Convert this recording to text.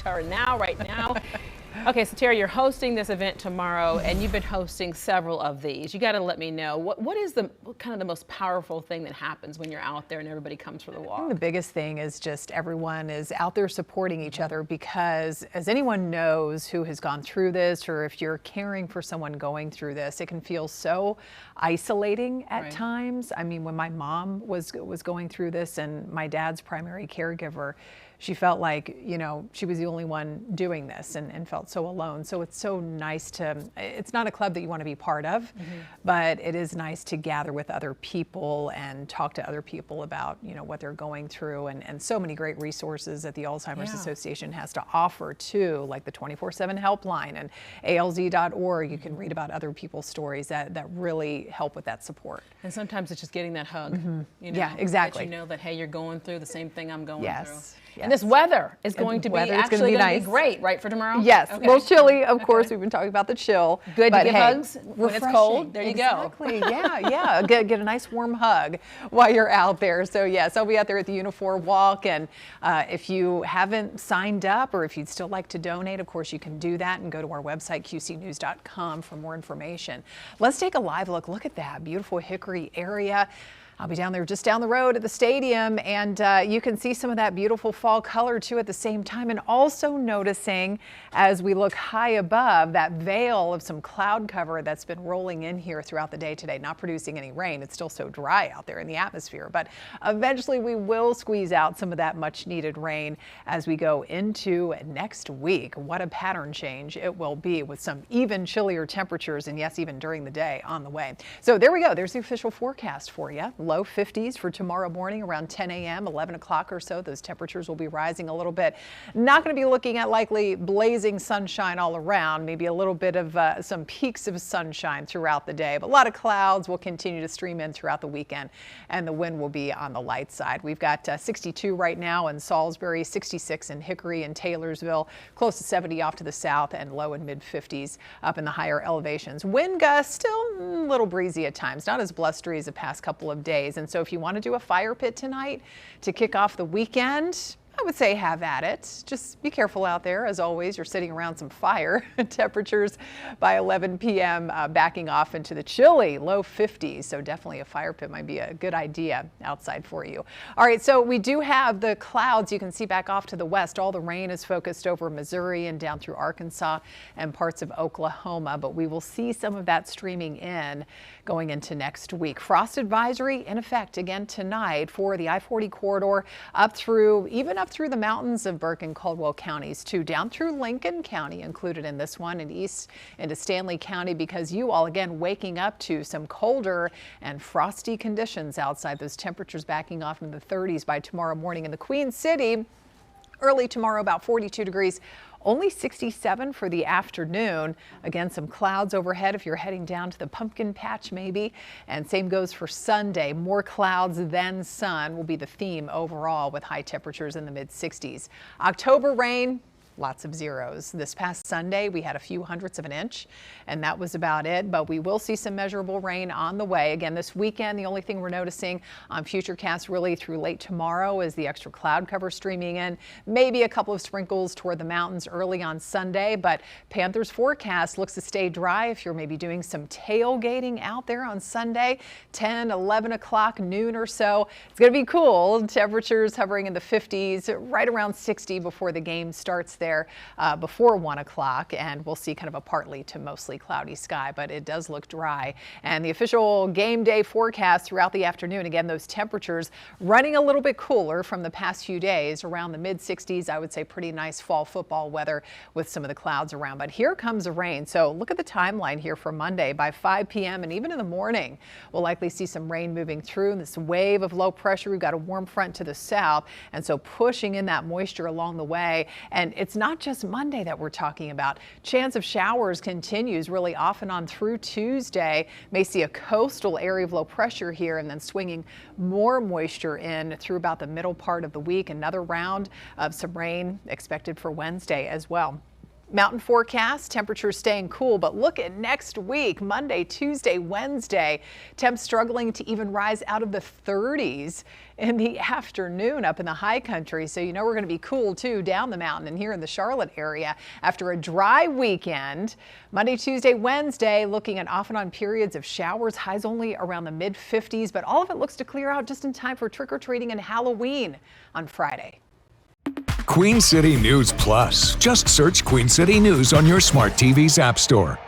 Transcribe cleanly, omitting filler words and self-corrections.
to her now, right now. Okay, so Terry, you're hosting this event tomorrow, and you've been hosting several of these. You got to let me know, what is kind of the most powerful thing that happens when you're out there and everybody comes for the walk? I think the biggest thing is just everyone is out there supporting each other, because as anyone knows who has gone through this, or if you're caring for someone going through this, it can feel so isolating at times. I mean, when my mom was going through this and my dad's primary caregiver, she felt like, you know, she was the only one doing this and felt so alone. So it's so nice it's not a club that you want to be part of, but it is nice to gather with other people and talk to other people about, you know, what they're going through, and so many great resources that the Alzheimer's Association has to offer too, like the 24/7 helpline and alz.org. You can read about other people's stories that really help with that support. And sometimes it's just getting that hug. You know, yeah, exactly. That you know that, hey, you're going through the same thing I'm going through. Yes. And this weather is going to be actually going to be great, right, for tomorrow? Yes, a little chilly, of course. We've been talking about the chill. Good to give hugs when it's cold. There you go. Exactly, yeah. Get a nice warm hug while you're out there. So yes, I'll be out there at the Unifor Walk, and if you haven't signed up, or if you'd still like to donate, of course you can do that and go to our website, qcnews.com, for more information. Let's take a live look. Look at that beautiful Hickory area. I'll be down there just down the road at the stadium, and you can see some of that beautiful fall color too at the same time, and also noticing as we look high above that veil of some cloud cover that's been rolling in here throughout the day today, not producing any rain. It's still so dry out there in the atmosphere, but eventually we will squeeze out some of that much needed rain as we go into next week. What a pattern change it will be, with some even chillier temperatures, and yes, even during the day on the way. So there we go. There's the official forecast for you. Low 50s for tomorrow morning around 10 a.m., 11 o'clock or so. Those temperatures will be rising a little bit. Not going to be looking at likely blazing sunshine all around, maybe a little bit of some peaks of sunshine throughout the day, but a lot of clouds will continue to stream in throughout the weekend, and the wind will be on the light side. We've got 62 right now in Salisbury, 66 in Hickory and Taylorsville, close to 70 off to the south, and low and mid 50s up in the higher elevations. Wind gusts still a little breezy at times, not as blustery as the past couple of days. And so if you want to do a fire pit tonight to kick off the weekend, I would say have at it. Just be careful out there. As always, you're sitting around some fire. Temperatures by 11 p.m. Backing off into the chilly low 50s. So definitely a fire pit might be a good idea outside for you. All right, so we do have the clouds you can see back off to the west. All the rain is focused over Missouri and down through Arkansas and parts of Oklahoma, but we will see some of that streaming in going into next week. Frost advisory in effect again tonight for the I-40 corridor up through the mountains of Burke and Caldwell counties too, down through Lincoln County included in this one, and east into Stanley County, because you all again waking up to some colder and frosty conditions outside. Those temperatures backing off in the 30s by tomorrow morning in the Queen City. Early tomorrow about 42 degrees. Only 67 for the afternoon. Again, some clouds overhead if you're heading down to the pumpkin patch maybe. And same goes for Sunday. More clouds than sun will be the theme overall, with high temperatures in the mid 60s. October rain. Lots of zeros. This past Sunday, we had a few hundredths of an inch, and that was about it. But we will see some measurable rain on the way. Again, this weekend, the only thing we're noticing on Futurecast really through late tomorrow is the extra cloud cover streaming in. Maybe a couple of sprinkles toward the mountains early on Sunday, but Panthers forecast looks to stay dry if you're maybe doing some tailgating out there on Sunday, 10, 11 o'clock, noon or so. It's going to be cool. Temperatures hovering in the 50s, right around 60 before the game starts there before 1 o'clock, and we'll see kind of a partly to mostly cloudy sky, but it does look dry. And the official game day forecast throughout the afternoon, again, those temperatures running a little bit cooler from the past few days, around the mid 60s. I would say pretty nice fall football weather with some of the clouds around, but here comes the rain. So look at the timeline here for Monday. By 5 p.m. and even in the morning, we'll likely see some rain moving through. This wave of low pressure, we've got a warm front to the south, and so pushing in that moisture along the way. And it's not just Monday that we're talking about. Chance of showers continues really off and on through Tuesday. May see a coastal area of low pressure here, and then swinging more moisture in through about the middle part of the week. Another round of some rain expected for Wednesday as well. Mountain forecast, temperatures staying cool, but look at next week, Monday, Tuesday, Wednesday. Temps struggling to even rise out of the 30s in the afternoon up in the high country. So you know we're going to be cool too down the mountain and here in the Charlotte area after a dry weekend. Monday, Tuesday, Wednesday, looking at off and on periods of showers, highs only around the mid 50s, but all of it looks to clear out just in time for trick-or-treating and Halloween on Friday. Queen City News Plus. Just search Queen City News on your smart TV's app store.